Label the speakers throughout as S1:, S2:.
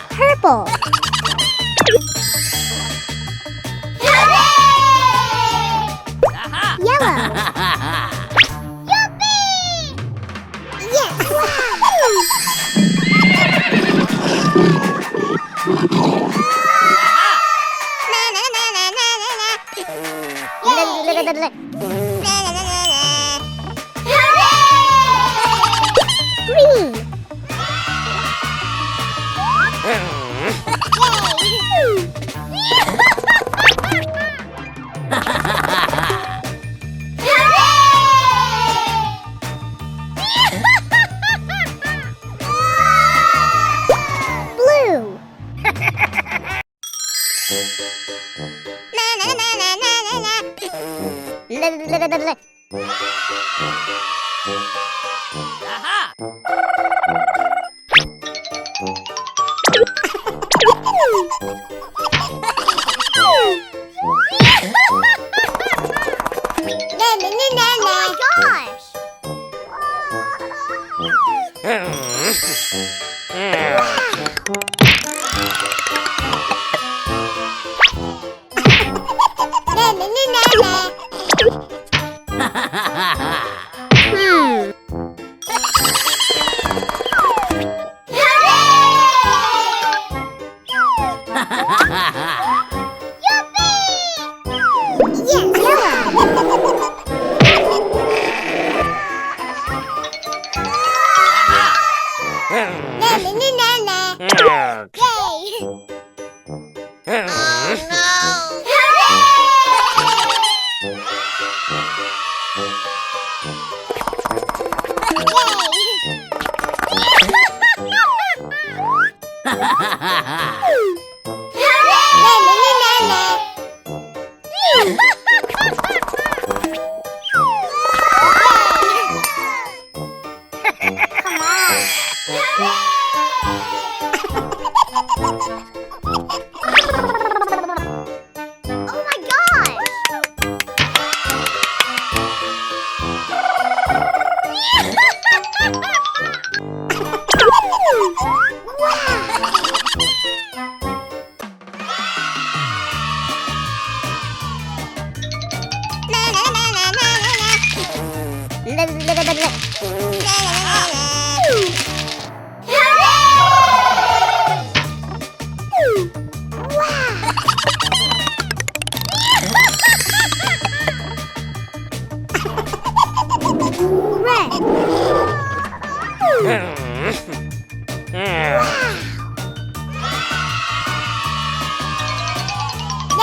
S1: Purple. Yellow. Yes. Green. Blue.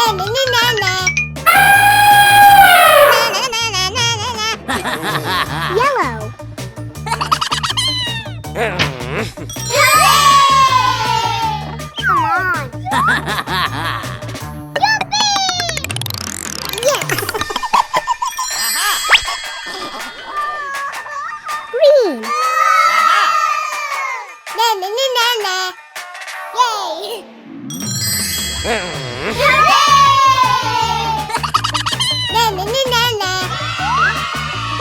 S1: Oh my Yellow. Come on. Yes. Green.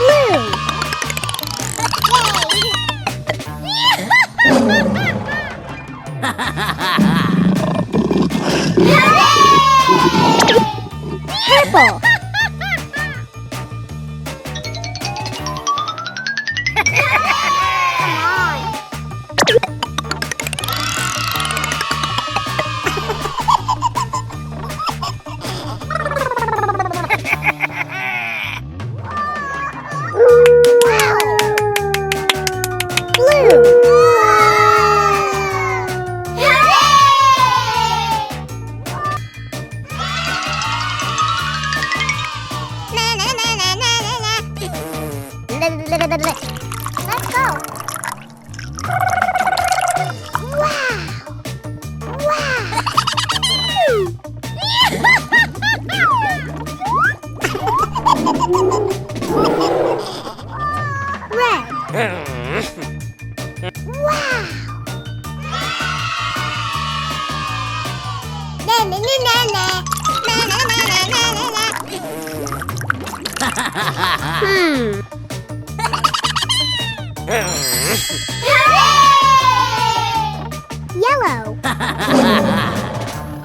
S1: Blue. Purple. Come on. Blue. Let's go. Wow. Wow. Red. Wow. Yellow.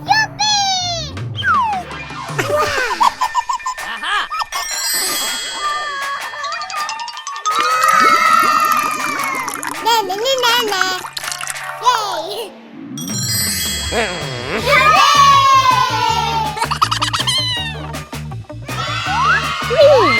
S1: Yuppie! Wow! Na na na na na! Yay! Green!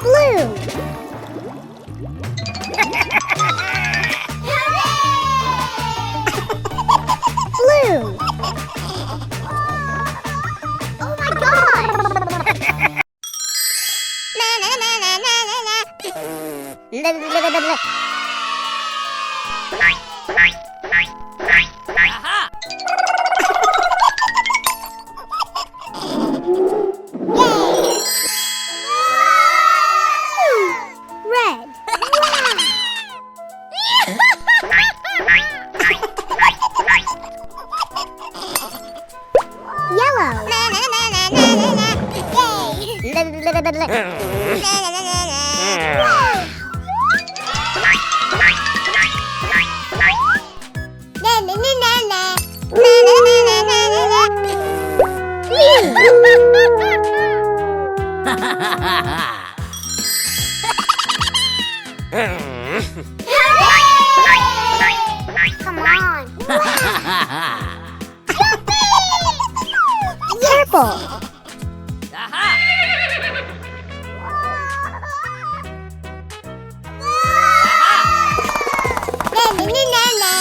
S1: Blue! Blue! Oh my god! Na na na na na na na. La la la la la. Red. Wow. Yellow. Na na na na na na na. Yay. La la la la la. Na na na na na. Wow. Na na na na na. Na na na na na na na. Green. Come on. Purple. Na na na na na.